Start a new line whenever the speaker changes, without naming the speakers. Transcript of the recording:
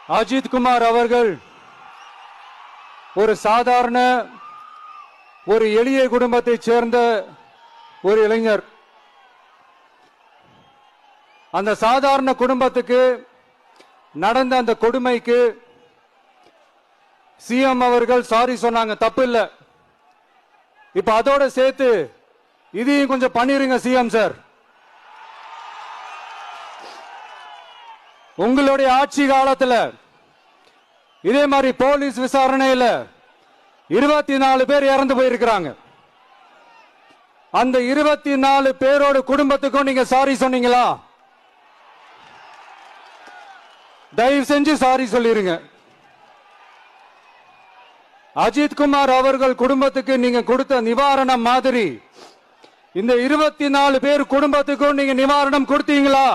அஜித் குமார் அவர்கள் ஒரு சாதாரண ஒரு எளிய குடும்பத்தைச் சேர்ந்த ஒரு இளைஞர். அந்த சாதாரண குடும்பத்துக்கு நடந்த அந்த கொடுமைக்கு சிஎம் அவர்கள் சாரி சொன்னாங்க, தப்பு இல்ல. இப்ப அதோட சேர்த்து இதையும் கொஞ்சம் பண்ணிருங்க சிஎம் சார். உங்களுடைய ஆட்சி காலத்துல இதே மாதிரி போலீஸ் விசாரணையில 24 பேர் இறந்து போயிருக்கிறாங்க. அந்த 24 பேரோட குடும்பத்துக்கும் நீங்க சாரி சொன்னீங்களா? தயவு செஞ்சு சாரி சொல்லிருங்க. அஜித் குமார் அவர்கள் குடும்பத்துக்கு நீங்க கொடுத்த நிவாரணம் மாதிரி இந்த 24 பேர் குடும்பத்துக்கும் நீங்க நிவாரணம் கொடுத்தீங்களா?